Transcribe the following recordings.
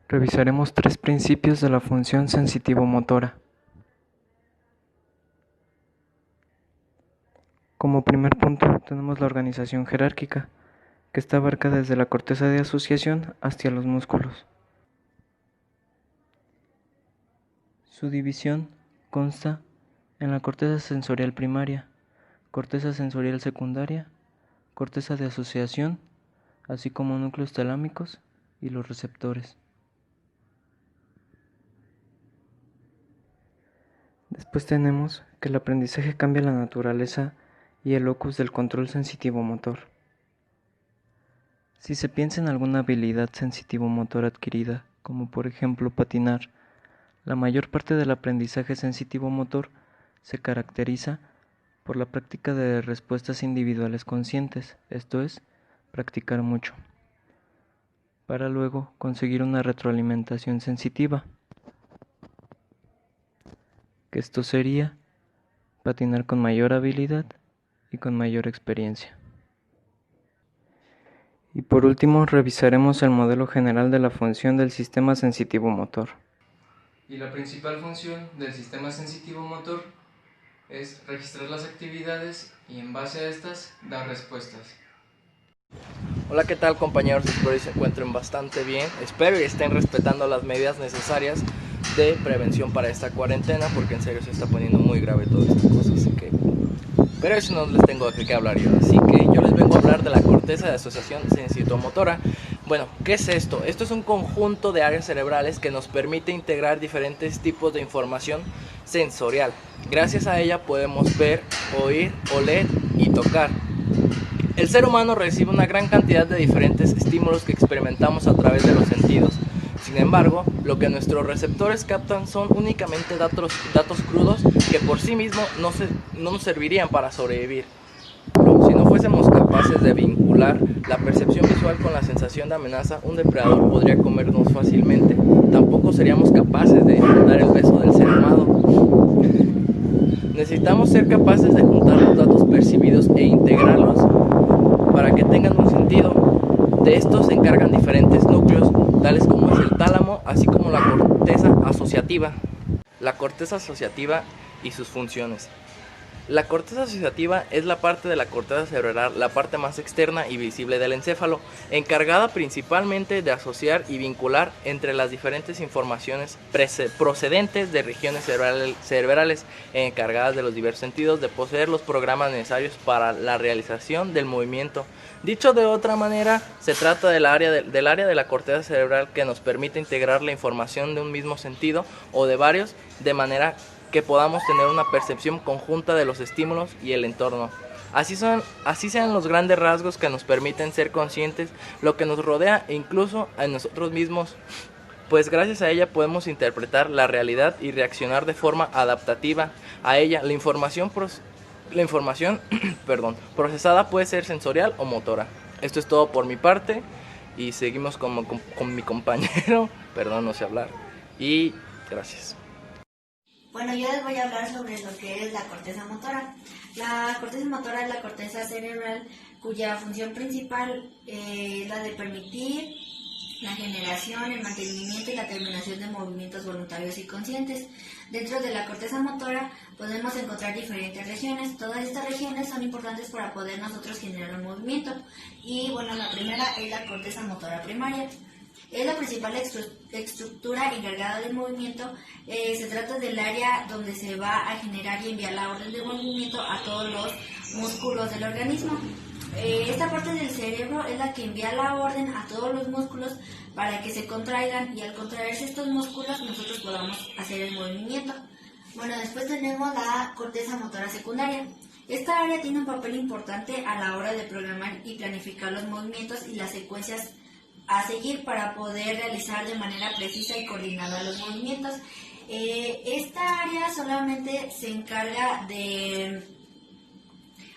Revisaremos tres principios de la función sensitivo-motora. Como primer punto tenemos la organización jerárquica, que esta abarca desde la corteza de asociación hasta los músculos. Su división consta en la corteza sensorial primaria, corteza sensorial secundaria, corteza de asociación, así como núcleos talámicos y los receptores. Después tenemos que el aprendizaje cambia la naturaleza y el locus del control sensitivo-motor. Si se piensa en alguna habilidad sensitivo-motor adquirida, como por ejemplo patinar, la mayor parte del aprendizaje sensitivo-motor se caracteriza por la práctica de respuestas individuales conscientes, esto es, practicar mucho, para luego conseguir una retroalimentación sensitiva, que esto sería patinar con mayor habilidad y con mayor experiencia. Y por último, revisaremos el modelo general de la función del sistema sensitivo-motor. Y la principal función del sistema sensitivo-motor es registrar las actividades y en base a estas dar respuestas. Hola, ¿qué tal compañeros? Espero que se encuentren bastante bien. Espero y estén respetando las medidas necesarias de prevención para esta cuarentena, porque en serio se está poniendo muy grave todas estas cosas, así que... Pero eso no les tengo de qué hablar yo, así que yo les vengo a hablar de la corteza de asociación sensitomotora. Bueno, ¿qué es esto? Esto es un conjunto de áreas cerebrales que nos permite integrar diferentes tipos de información sensorial. Gracias a ella podemos ver, oír, oler y tocar. El ser humano recibe una gran cantidad de diferentes estímulos que experimentamos a través de los sentidos. Sin embargo, lo que nuestros receptores captan son únicamente datos crudos que por sí mismos no nos servirían para sobrevivir. Si no fuésemos capaces de vincular la percepción visual con la sensación de amenaza, un depredador podría comernos fácilmente. Tampoco seríamos capaces de disfrutar el beso del ser amado. Necesitamos ser capaces de juntar los datos percibidos e integrarlos para que tengan un sentido. De estos se encargan diferentes núcleos, tales como es el tálamo, así como la corteza asociativa. La corteza asociativa y sus funciones. La corteza asociativa es la parte de la corteza cerebral, la parte más externa y visible del encéfalo, encargada principalmente de asociar y vincular entre las diferentes informaciones procedentes de regiones cerebrales, encargadas de los diversos sentidos de poseer los programas necesarios para la realización del movimiento. Dicho de otra manera, se trata del área de la corteza cerebral que nos permite integrar la información de un mismo sentido o de varios, de manera que podamos tener una percepción conjunta de los estímulos y el entorno. Así sean los grandes rasgos que nos permiten ser conscientes lo que nos rodea e incluso a nosotros mismos, pues gracias a ella podemos interpretar la realidad y reaccionar de forma adaptativa a ella. La información procesada puede ser sensorial o motora. Esto es todo por mi parte y seguimos con mi compañero, perdón, no sé hablar, y gracias. Bueno, yo les voy a hablar sobre lo que es la corteza motora. La corteza motora es la corteza cerebral cuya función principal es la de permitir la generación, el mantenimiento y la terminación de movimientos voluntarios y conscientes. Dentro de la corteza motora podemos encontrar diferentes regiones. Todas estas regiones son importantes para poder nosotros generar un movimiento. Y bueno, la primera es la corteza motora primaria. Es la principal estructura encargada del movimiento. Se trata del área donde se va a generar y enviar la orden de movimiento a todos los músculos del organismo. Esta parte del cerebro es la que envía la orden a todos los músculos para que se contraigan, y al contraerse estos músculos nosotros podamos hacer el movimiento. Bueno, después tenemos la corteza motora secundaria. Esta área tiene un papel importante a la hora de programar y planificar los movimientos y las secuencias a seguir para poder realizar de manera precisa y coordinada los movimientos. Esta área solamente se encarga de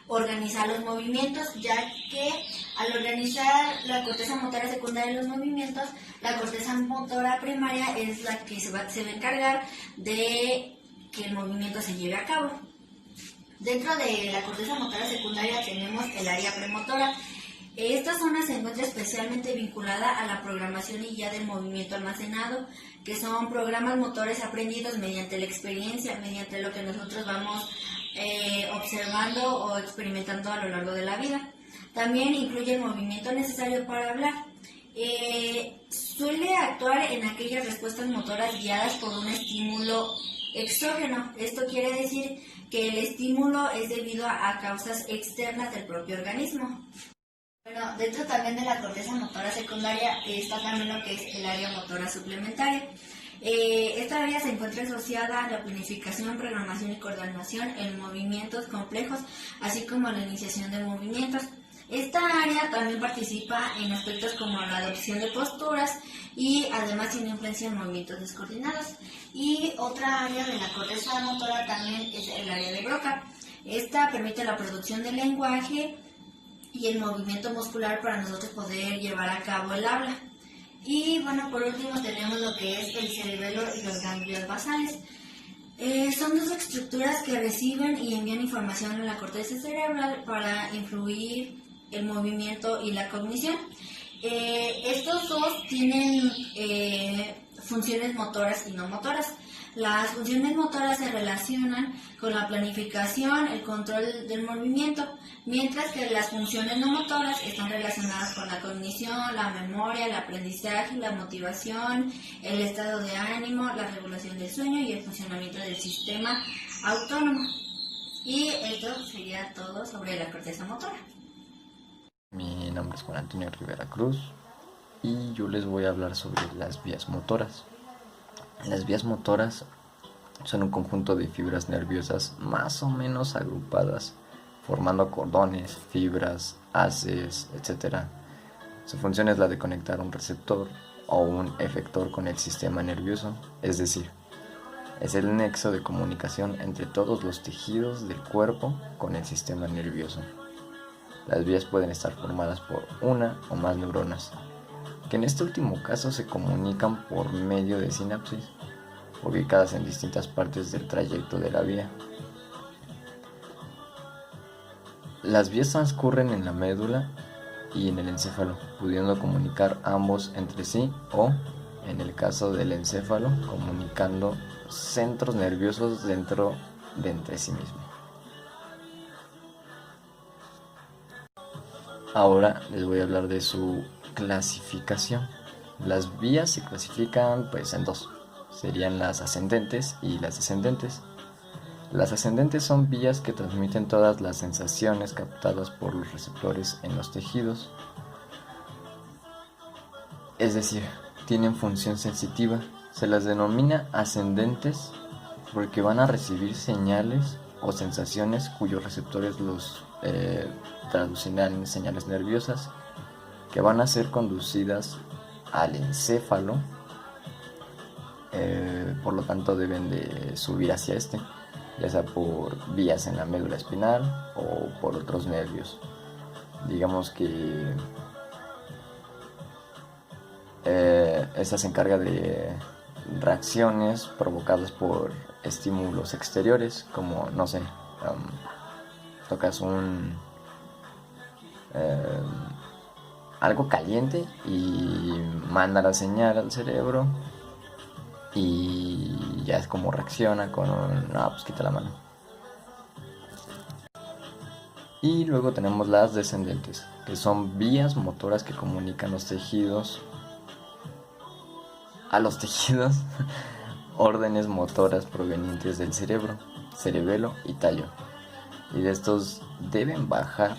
organizar los movimientos, ya que al organizar la corteza motora secundaria los movimientos, la corteza motora primaria es la que se va a encargar de que el movimiento se lleve a cabo. Dentro de la corteza motora secundaria tenemos el área premotora. Esta zona se encuentra especialmente vinculada a la programación y guía del movimiento almacenado, que son programas motores aprendidos mediante la experiencia, mediante lo que nosotros vamos observando o experimentando a lo largo de la vida. También incluye el movimiento necesario para hablar. Suele actuar en aquellas respuestas motoras guiadas por un estímulo exógeno. Esto quiere decir que el estímulo es debido a causas externas del propio organismo. Bueno, dentro también de la corteza motora secundaria está también lo que es el área motora suplementaria. Esta área se encuentra asociada a la planificación, programación y coordinación en movimientos complejos, así como la iniciación de movimientos. Esta área también participa en aspectos como la adopción de posturas y además tiene influencia en movimientos descoordinados. Y otra área de la corteza motora también es el área de Broca. Esta permite la producción del lenguaje y el movimiento muscular para nosotros poder llevar a cabo el habla. Y bueno, por último tenemos lo que es el cerebelo y los ganglios basales. Son dos estructuras que reciben y envían información a la corteza cerebral para influir el movimiento y la cognición. Estos dos tienen funciones motoras y no motoras. Las funciones motoras se relacionan con la planificación, el control del movimiento, mientras que las funciones no motoras están relacionadas con la cognición, la memoria, el aprendizaje, la motivación, el estado de ánimo, la regulación del sueño y el funcionamiento del sistema autónomo. Y esto sería todo sobre la corteza motora. Mi nombre es Juan Antonio Rivera Cruz y yo les voy a hablar sobre las vías motoras. Las vías motoras son un conjunto de fibras nerviosas más o menos agrupadas, formando cordones, fibras, haces, etc. Su función es la de conectar un receptor o un efector con el sistema nervioso, es decir, es el nexo de comunicación entre todos los tejidos del cuerpo con el sistema nervioso. Las vías pueden estar formadas por una o más neuronas, que en este último caso se comunican por medio de sinapsis, ubicadas en distintas partes del trayecto de la vía. Las vías transcurren en la médula y en el encéfalo, pudiendo comunicar ambos entre sí o, en el caso del encéfalo, comunicando centros nerviosos dentro de entre sí mismos. Ahora les voy a hablar de su clasificación. Las vías se clasifican en dos. Serían las ascendentes y las descendentes. Las ascendentes son vías que transmiten todas las sensaciones captadas por los receptores en los tejidos. Es decir, tienen función sensitiva. Se las denomina ascendentes porque van a recibir señales o sensaciones cuyos receptores los traducirán en señales nerviosas que van a ser conducidas al encéfalo, por lo tanto deben de subir hacia este, ya sea por vías en la médula espinal o por otros nervios. Digamos que esta se encarga de reacciones provocadas por estímulos exteriores, como no sé, tocas algo caliente y manda la señal al cerebro y ya es como reacciona con pues quita la mano. Y luego tenemos las descendentes, que son vías motoras que comunican a los tejidos órdenes motoras provenientes del cerebro, cerebelo y tallo, y de estos deben bajar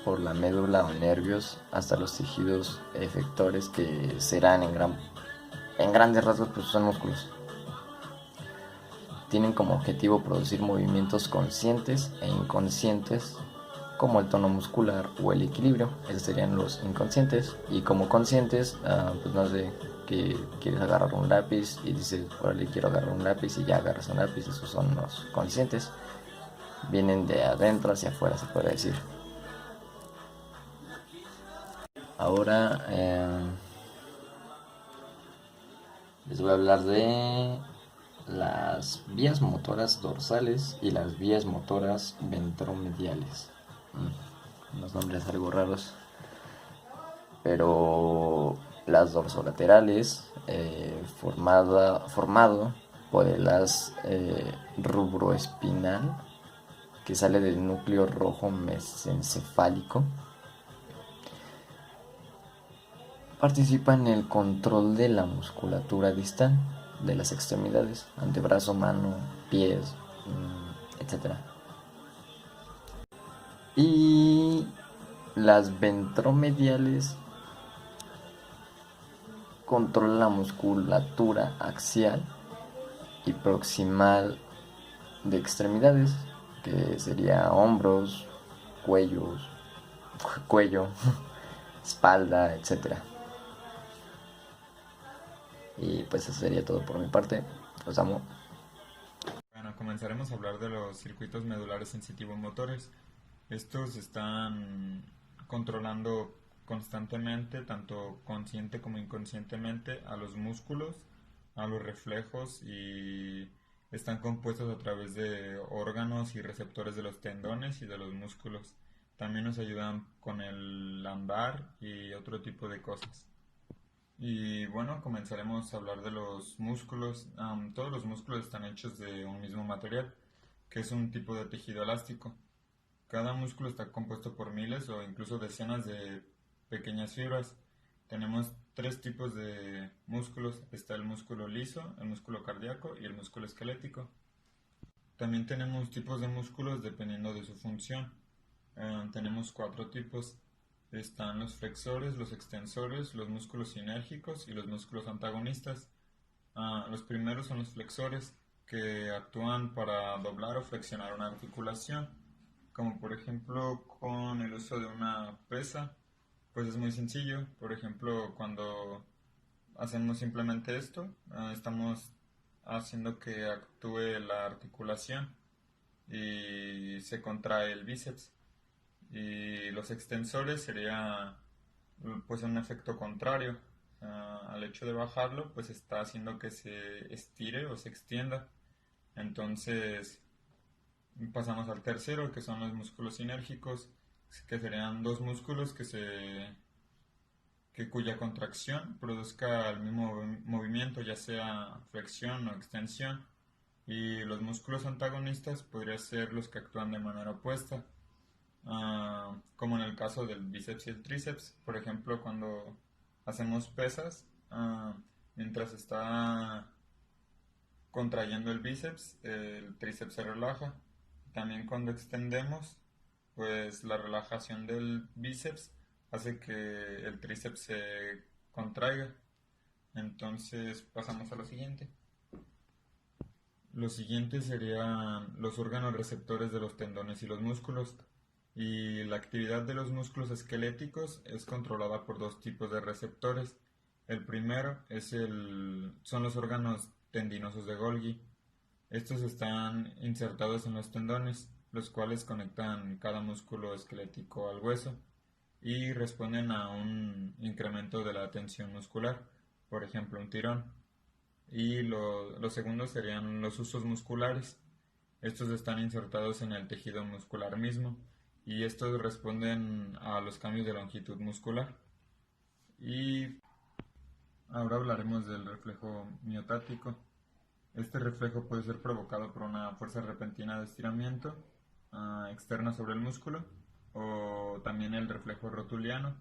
por la médula o nervios hasta los tejidos efectores, que serán en grandes rasgos son músculos. Tienen como objetivo producir movimientos conscientes e inconscientes, como el tono muscular o el equilibrio. Esos serían los inconscientes. Y como conscientes, no sé, que quieres agarrar un lápiz y dices, órale, quiero agarrar un lápiz, y ya agarras un lápiz. Esos son los conscientes. Vienen de adentro hacia afuera, se puede decir. Ahora les voy a hablar de las vías motoras dorsales y las vías motoras ventromediales. Unos nombres algo raros. pero las dorsolaterales, formado por el haz rubroespinal que sale del núcleo rojo mesencefálico, participa en el control de la musculatura distal de las extremidades, antebrazo, mano, pies, etc. Y las ventromediales controlan la musculatura axial y proximal de extremidades, que sería hombros, cuello, espalda, etc. Y pues eso sería todo por mi parte. Los amo. Bueno, comenzaremos a hablar de los circuitos medulares sensitivos motores. Estos están controlando constantemente, tanto consciente como inconscientemente, a los músculos, a los reflejos, y están compuestos a través de órganos y receptores de los tendones y de los músculos. También nos ayudan con el andar y otro tipo de cosas. Y bueno, comenzaremos a hablar de los músculos. Todos los músculos están hechos de un mismo material, que es un tipo de tejido elástico. Cada músculo está compuesto por miles o incluso decenas de pequeñas fibras. Tenemos tres tipos de músculos. Está el músculo liso, el músculo cardíaco y el músculo esquelético. También tenemos tipos de músculos dependiendo de su función. Tenemos 4 tipos. Están los flexores, los extensores, los músculos sinérgicos y los músculos antagonistas. Los primeros son los flexores, que actúan para doblar o flexionar una articulación, como por ejemplo con el uso de una pesa. Pues es muy sencillo. Por ejemplo, cuando hacemos simplemente esto, estamos haciendo que actúe la articulación y se contrae el bíceps. Y los extensores sería pues un efecto contrario. Al hecho de bajarlo, pues está haciendo que se estire o se extienda. Entonces pasamos al tercero, que son los músculos sinérgicos, que serían dos músculos cuya contracción produzca el mismo movimiento, ya sea flexión o extensión. Y los músculos antagonistas podrían ser los que actúan de manera opuesta, como en el caso del bíceps y el tríceps. Por ejemplo, cuando hacemos pesas, mientras está contrayendo el bíceps, el tríceps se relaja. También cuando extendemos, pues la relajación del bíceps hace que el tríceps se contraiga. Entonces pasamos a lo siguiente. Lo siguiente serían los órganos receptores de los tendones y los músculos. Y la actividad de los músculos esqueléticos es controlada por dos tipos de receptores. El primero son los órganos tendinosos de Golgi. Estos están insertados en los tendones, los cuales conectan cada músculo esquelético al hueso y responden a un incremento de la tensión muscular, por ejemplo un tirón. Y los segundos serían los usos musculares. Estos están insertados en el tejido muscular mismo y estos responden a los cambios de longitud muscular. Y ahora hablaremos del reflejo miotático. Este reflejo puede ser provocado por una fuerza repentina de estiramiento externa sobre el músculo, o también el reflejo rotuliano,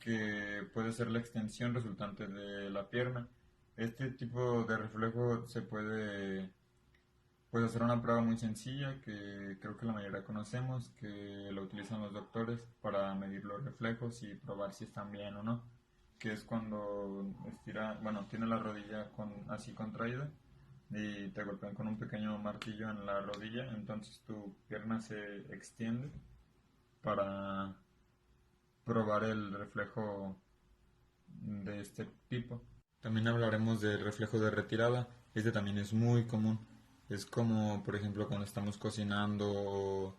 que puede ser la extensión resultante de la pierna. Este tipo de reflejo se puede hacer una prueba muy sencilla que creo que la mayoría conocemos, que lo utilizan los doctores para medir los reflejos y probar si están bien o no, que es cuando tiene la rodilla así contraída y te golpean con un pequeño martillo en la rodilla, entonces tu pierna se extiende para probar el reflejo de este tipo. También hablaremos del reflejo de retirada. Este también es muy común. Es como, por ejemplo, cuando estamos cocinando o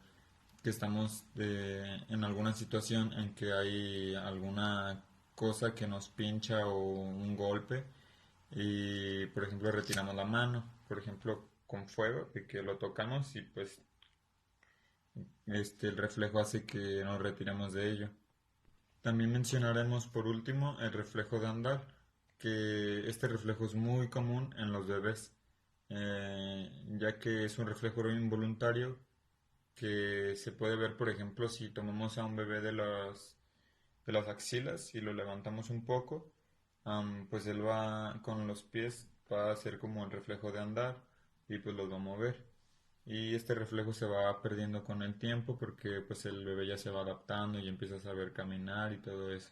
que estamos en alguna situación en que hay alguna cosa que nos pincha o un golpe y, por ejemplo, retiramos la mano, por ejemplo, con fuego, y que lo tocamos y pues el reflejo hace que nos retiremos de ello. También mencionaremos por último el reflejo de andar, que este reflejo es muy común en los bebés, ya que es un reflejo involuntario que se puede ver, por ejemplo, si tomamos a un bebé de las axilas y lo levantamos un poco, pues él va con los pies, va a hacer como el reflejo de andar y pues los va a mover. Y este reflejo se va perdiendo con el tiempo porque pues el bebé ya se va adaptando y empieza a saber caminar y todo eso.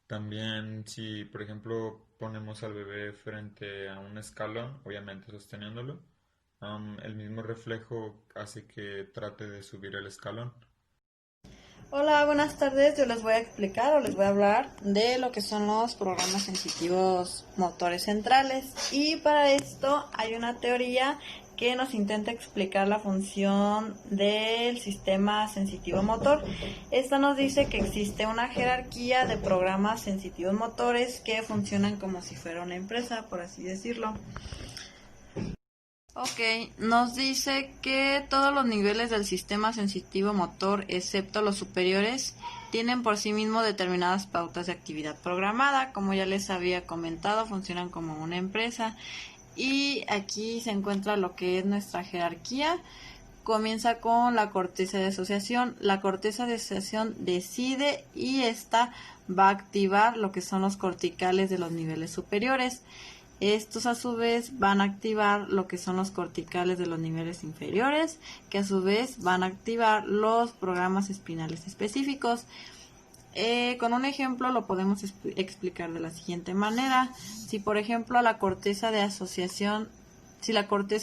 También si por ejemplo ponemos al bebé frente a un escalón, obviamente sosteniéndolo, el mismo reflejo hace que trate de subir el escalón. Hola, buenas tardes. Yo les voy a explicar o les voy a hablar de lo que son los programas sensitivos motores centrales. Y para esto hay una teoría que nos intenta explicar la función del sistema sensitivo motor. Esta nos dice que existe una jerarquía de programas sensitivos motores que funcionan como si fuera una empresa, por así decirlo. Ok, nos dice que todos los niveles del sistema sensitivo motor, excepto los superiores, tienen por sí mismos determinadas pautas de actividad programada. Como ya les había comentado, funcionan como una empresa. Y aquí se encuentra lo que es nuestra jerarquía. Comienza con la corteza de asociación. La corteza de asociación decide y esta va a activar lo que son los corticales de los niveles superiores. Estos a su vez van a activar lo que son los corticales de los niveles inferiores, que a su vez van a activar los programas espinales específicos. Con un ejemplo lo podemos explicar de la siguiente manera. Si por ejemplo si la corteza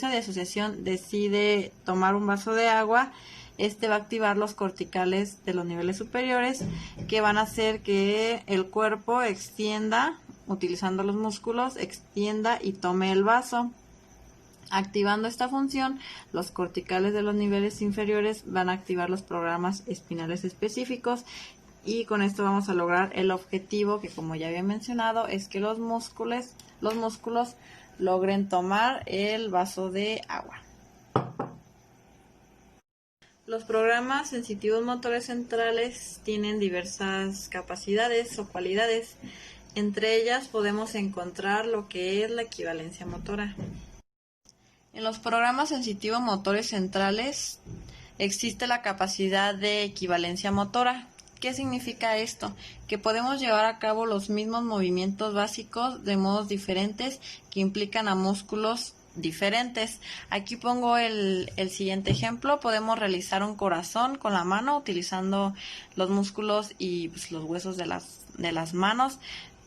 de asociación decide tomar un vaso de agua, este va a activar los corticales de los niveles superiores, que van a hacer que el cuerpo extienda, utilizando los músculos, extienda y tome el vaso. Activando esta función, los corticales de los niveles inferiores van a activar los programas espinales específicos, y con esto vamos a lograr el objetivo que, como ya había mencionado, es que los músculos logren tomar el vaso de agua. Los programas sensitivos motores centrales tienen diversas capacidades o cualidades. Entre ellas podemos encontrar lo que es la equivalencia motora. En los programas sensitivos motores centrales existe la capacidad de equivalencia motora. ¿Qué significa esto? Que podemos llevar a cabo los mismos movimientos básicos de modos diferentes que implican a músculos diferentes. Aquí pongo el siguiente ejemplo. Podemos realizar un corazón con la mano utilizando los músculos y pues, los huesos de las manos,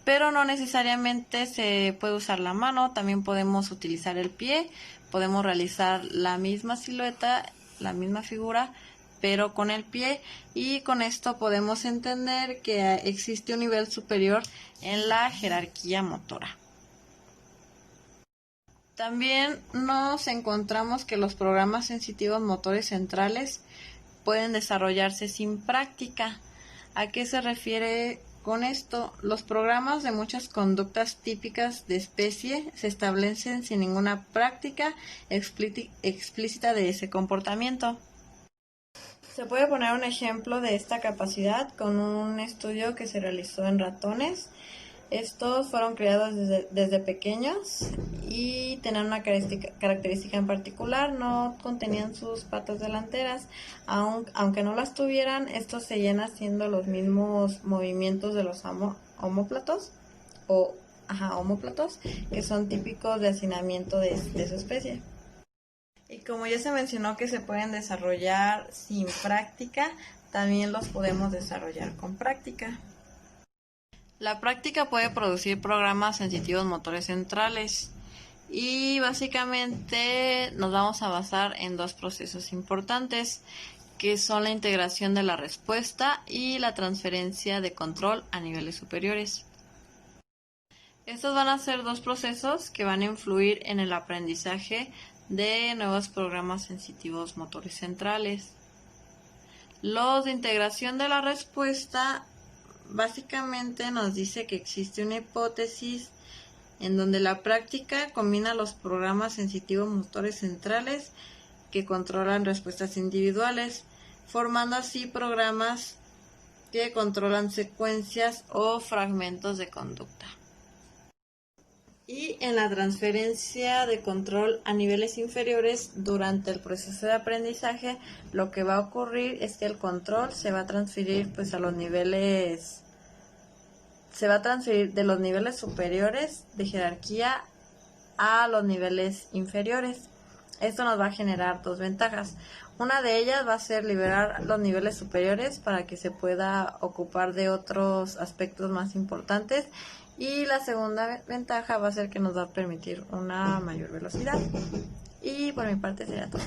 pero no necesariamente se puede usar la mano. También podemos utilizar el pie. Podemos realizar la misma silueta, la misma figura, pero con el pie, y con esto podemos entender que existe un nivel superior en la jerarquía motora. También nos encontramos que los programas sensitivos motores centrales pueden desarrollarse sin práctica. ¿A qué se refiere con esto? Los programas de muchas conductas típicas de especie se establecen sin ninguna práctica explícita de ese comportamiento. Se puede poner un ejemplo de esta capacidad con un estudio que se realizó en ratones. Estos fueron criados desde pequeños y tenían una característica en particular: no contenían sus patas delanteras. Aunque no las tuvieran, estos seguían haciendo los mismos movimientos de los omóplatos, que son típicos de hacinamiento de su especie. Y como ya se mencionó que se pueden desarrollar sin práctica, también los podemos desarrollar con práctica. La práctica puede producir programas sensitivos motores centrales, y básicamente nos vamos a basar en dos procesos importantes, que son la integración de la respuesta y la transferencia de control a niveles superiores. Estos van a ser dos procesos que van a influir en el aprendizaje de nuevos programas sensitivos motores centrales. Los de integración de la respuesta básicamente nos dice que existe una hipótesis en donde la práctica combina los programas sensitivos motores centrales que controlan respuestas individuales, formando así programas que controlan secuencias o fragmentos de conducta. Y en la transferencia de control a niveles inferiores durante el proceso de aprendizaje, lo que va a ocurrir es que el control se va a transferir pues a los niveles, se va a transferir de los niveles superiores de jerarquía a los niveles inferiores. Esto nos va a generar dos ventajas. Una de ellas va a ser liberar los niveles superiores para que se pueda ocupar de otros aspectos más importantes. Y la segunda ventaja va a ser que nos va a permitir una mayor velocidad. Y por mi parte sería todo.